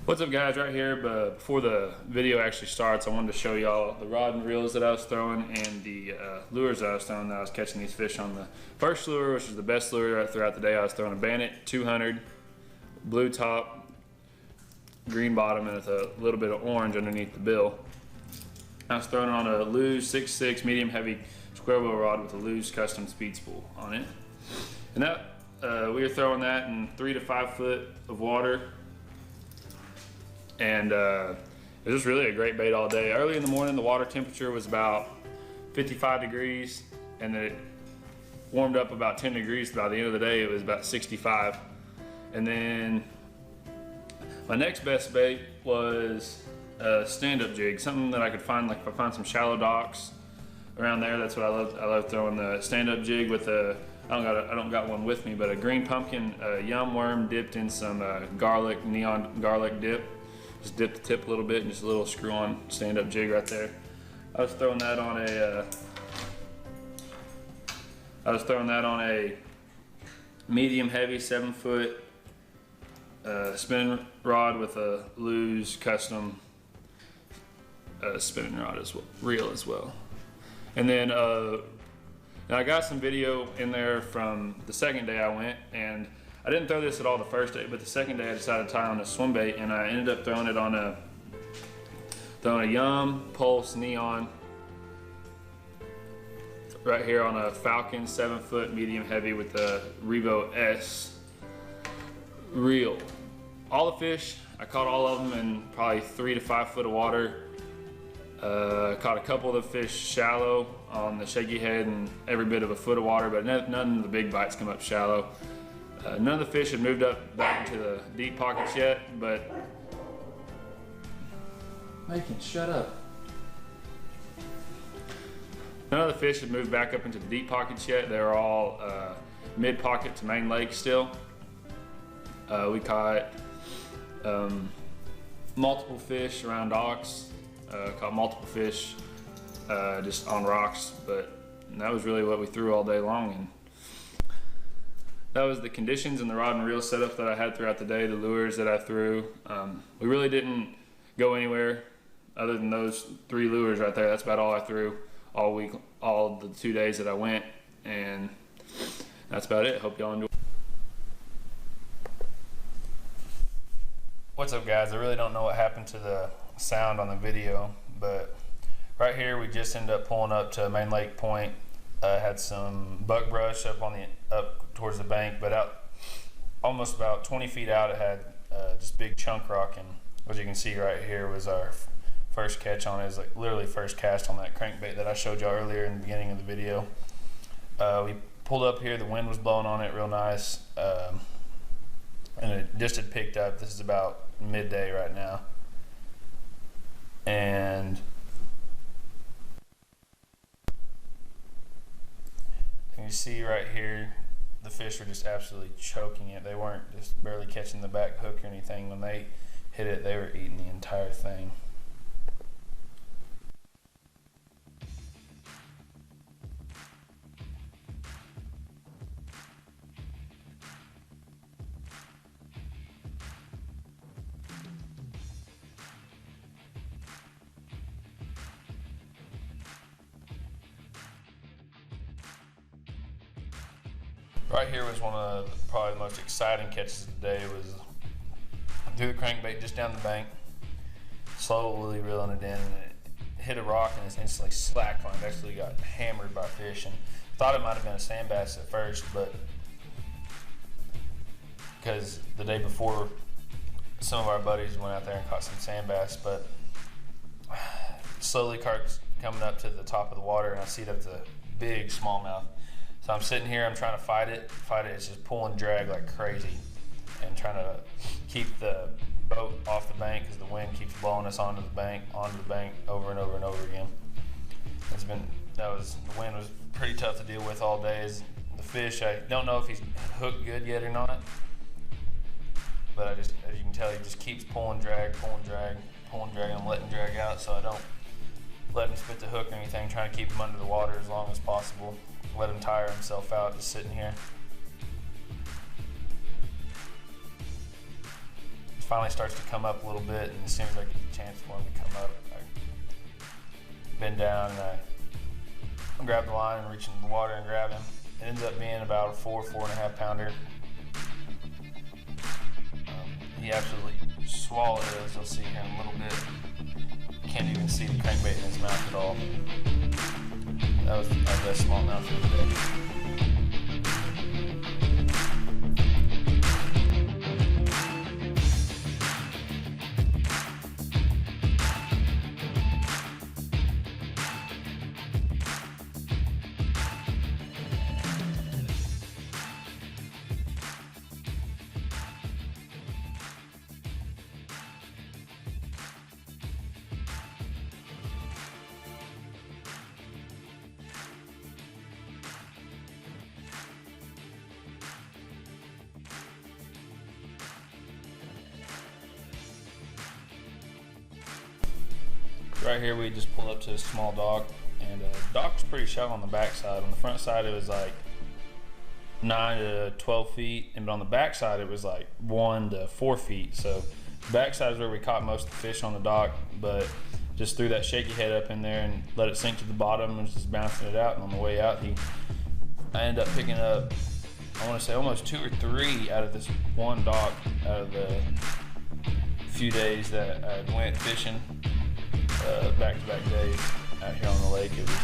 What's up guys, right here, but before the video actually starts, I wanted to show y'all the rod and reels that I was throwing and the lures that I was throwing that I was catching these fish on. The first lure, which was the best lure throughout the day, I was throwing a Bandit 200, blue top, green bottom, and with a little bit of orange underneath the bill. I was throwing it on a Lew's 6'6" medium heavy square wheel rod with a Lew's custom speed spool on it. And that we were throwing that in 3 to 5 foot of water. And it was just really a great bait all day. Early in the morning, the water temperature was about 55 degrees, and then it warmed up about 10 degrees. By the end of the day, it was about 65. And then my next best bait was a stand-up jig, something that I could find, like if I find some shallow docks around there. That's what I love. I love throwing the stand-up jig with a, I don't got one with me, but a green pumpkin yum worm dipped in some neon garlic dip. Just dip the tip a little bit and just a little screw-on stand-up jig right there. I was throwing that on a medium heavy 7 foot spinning rod with a Lew's custom spinning rod reel as well. And then now I got some video in there from the second day I went, and I didn't throw this at all the first day, but the second day I decided to tie on a swim bait, and I ended up throwing it on a Yum Pulse Neon right here on a Falcon 7 foot medium heavy with the Revo S reel. All the fish, I caught all of them in probably 3 to 5 foot of water. Caught a couple of the fish shallow on the shaky head and every bit of a foot of water, but none of the big bites come up shallow. None of the fish had moved up back into the deep pockets yet, but Macon, shut up. None of the fish had moved back up into the deep pockets yet. They were all mid pocket to main lake still. We caught multiple fish around docks. Caught multiple fish just on rocks, but that was really what we threw all day long. And that was the conditions and the rod and reel setup that I had throughout the day, the lures that I threw. We really didn't go anywhere other than those 3 lures right there. That's about all I threw all week, all the 2 days that I went, and that's about it. Hope y'all enjoy. What's up guys? I really don't know what happened to the sound on the video, but right here we just ended up pulling up to Main Lake Point. Had some buck brush up towards the bank, but out almost about 20 feet out it had just big chunk rock, and as you can see right here was our first catch on it. It was like literally first cast on that crankbait that I showed y'all earlier in the beginning of the video. We pulled up here, the wind was blowing on it real nice, and it just had picked up. This is about midday right now, and you see right here, the fish were just absolutely choking it. They weren't just barely catching the back hook or anything. When they hit it, they were eating the entire thing. Right here was one of probably the most exciting catches of the day. It was threw the crankbait just down the bank, slowly reeling it in, and it hit a rock and it's instantly slacked on it. Actually got hammered by fish, and thought it might have been a sand bass at first, but because the day before some of our buddies went out there and caught some sand bass, but slowly carts coming up to the top of the water, and I see that's a big smallmouth. So I'm sitting here, I'm trying to fight it. It's just pulling drag like crazy, and trying to keep the boat off the bank because the wind keeps blowing us onto the bank over and over and over again. The wind was pretty tough to deal with all day. The fish, I don't know if he's hooked good yet or not, but as you can tell, he just keeps pulling drag. I'm letting drag out so I don't let him spit the hook or anything, trying to keep him under the water as long as possible. Let him tire himself out just sitting here. finally starts to come up a little bit, and as soon as I get the chance for him to come up, I bend down and I grab the line and reach into the water and grab him. It ends up being about a 4.5 pounder. He absolutely swallowed it, as you'll see here in a little bit. Can't even see the crankbait in his mouth at all. That was our best smallmouth for the day. Right here we just pulled up to a small dock, and the dock was pretty shallow on the backside. On the front side it was like 9 to 12 feet, and on the backside it was like 1 to 4 feet. So the backside is where we caught most of the fish on the dock, but just threw that shaky head up in there and let it sink to the bottom and was just bouncing it out. And on the way out I ended up picking up, I want to say almost 2 or 3 out of this one dock out of the few days that I went fishing. Back-to-back days out here on the lake. It was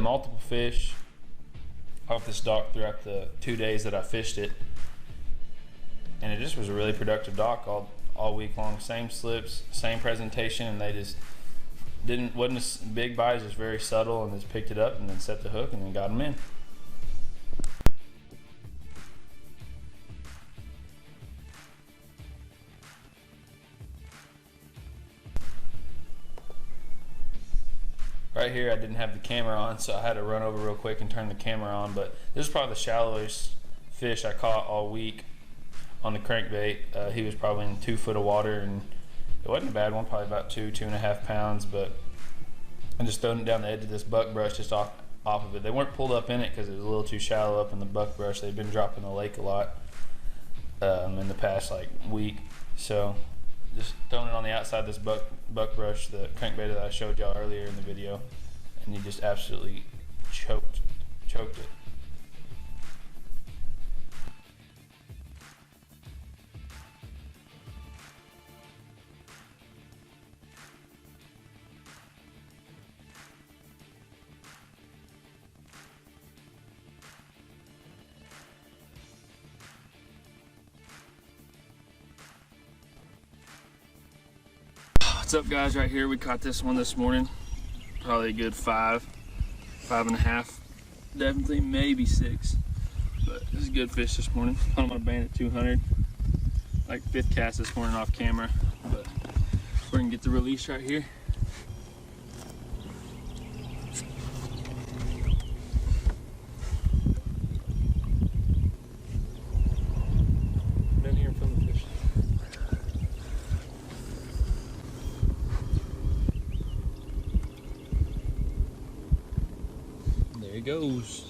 multiple fish off this dock throughout the 2 days that I fished it, and it just was a really productive dock all week long. Same slips, same presentation, and they just wasn't a big bite, just very subtle, and just picked it up and then set the hook and then got them in. Right here I didn't have the camera on, so I had to run over real quick and turn the camera on, but this is probably the shallowest fish I caught all week on the crankbait. He was probably in 2 foot of water, and it wasn't a bad one, probably about 2.5 pounds, but I just thrown it down the edge of this buckbrush just off of it. They weren't pulled up in it because it was a little too shallow up in the buckbrush. They've been dropping the lake a lot in the past like week, so just throwing it on the outside of this buckbrush, the crankbait that I showed y'all earlier in the video, and he just absolutely choked it. What's up, guys? Right here we caught this one this morning, probably a good 5.5, definitely maybe 6, but this is a good fish this morning. Caught him on a Bandit 200, like 5th cast this morning off camera, but we're gonna get the release right here. Down here and film the fish. There he goes.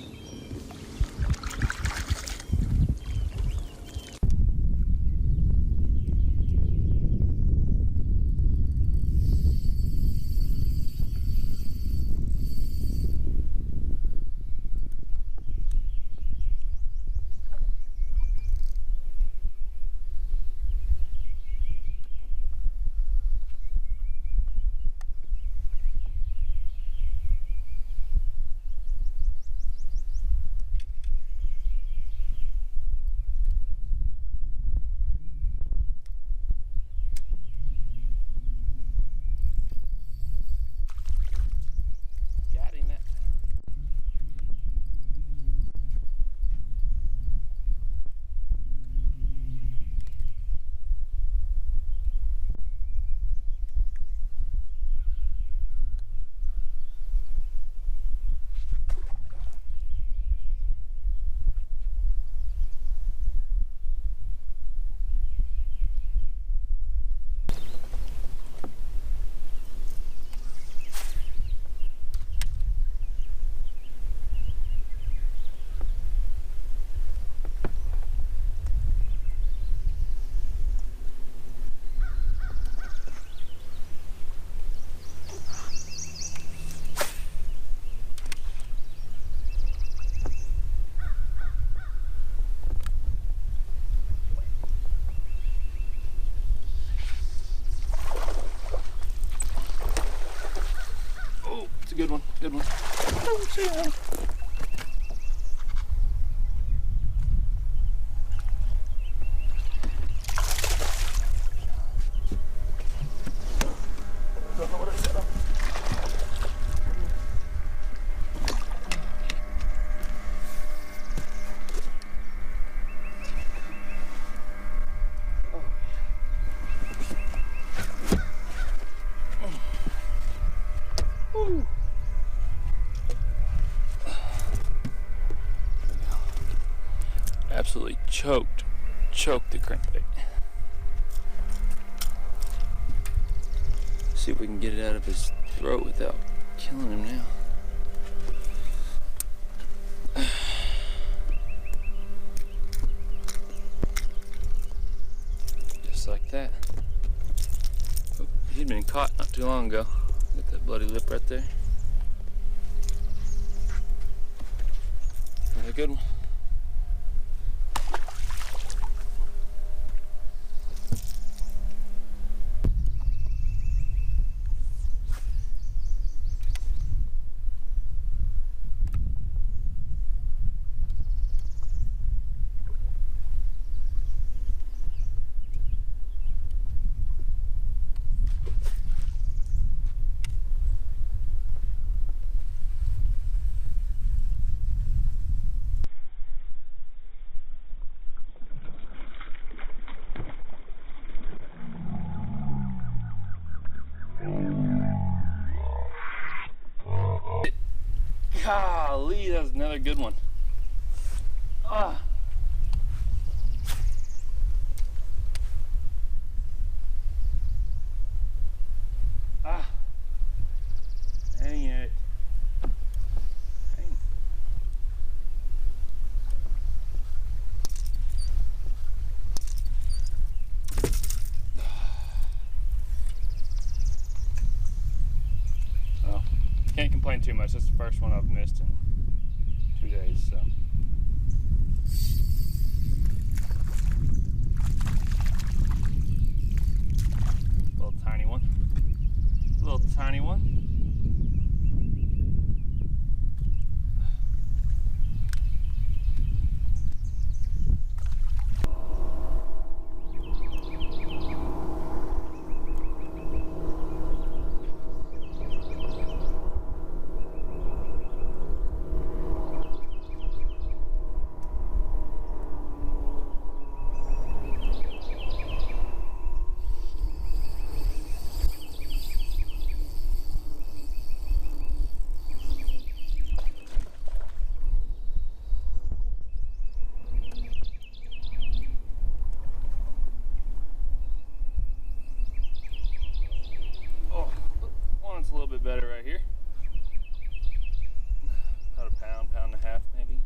good one, good one. Oh, see ya. Don't know what I set up. Absolutely choked the crankbait. See if we can get it out of his throat without killing him now. Just like that. Oh, he'd been caught not too long ago. Got that bloody lip right there. Another good one. Golly, that was another good one. Ah. Ah. Dang it. Dang. Well, can't complain too much. That's the first one I've missed in 2 days, so. Little tiny one. Little tiny one. A little bit better right here. About a pound, pound and a half maybe.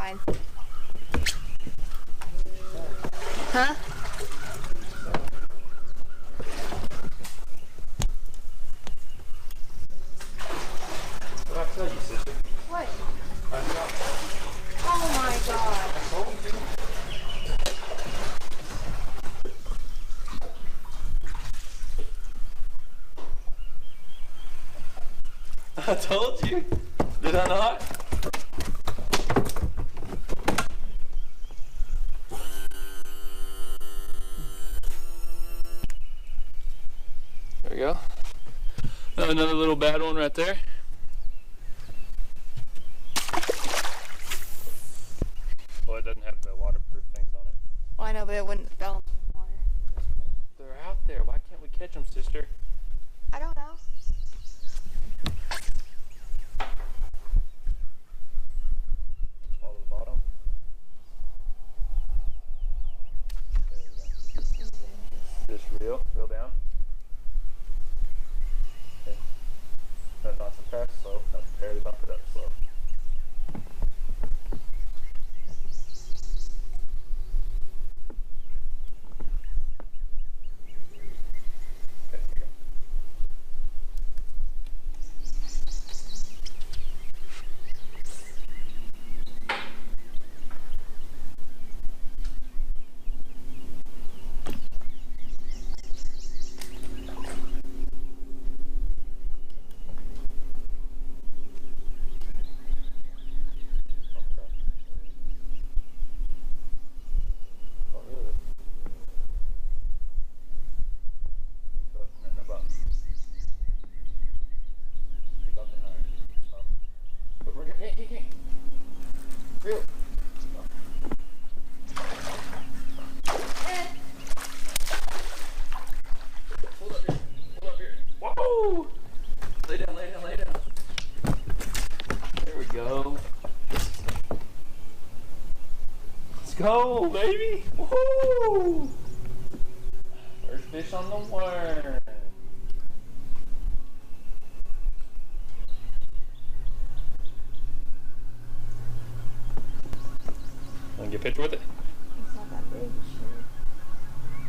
fine. Huh? What did I tell you, sister? What? Oh my god. I told you. I told you. Did I not? There we go. Another little bad one right there. Well, it doesn't have the waterproof things on it. Well, I know, but it wouldn't fell in the water. They're out there. Why can't we catch them, sister? I don't know. Fall to the bottom. There we go. Just reel down. Okay. No, not so fast, slow. No, barely bump it up, slow. Okay, here we go. Whoa! Lay down, lay down, lay down. There we go. Let's go, baby. Woo! First fish on the worm. Want to get a picture with it? It's not that big,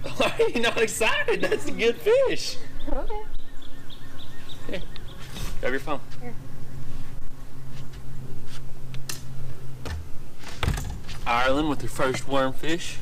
sure. Why are you not excited? That's a good fish. Okay. Here, grab your phone. Here. Ireland with her first worm fish.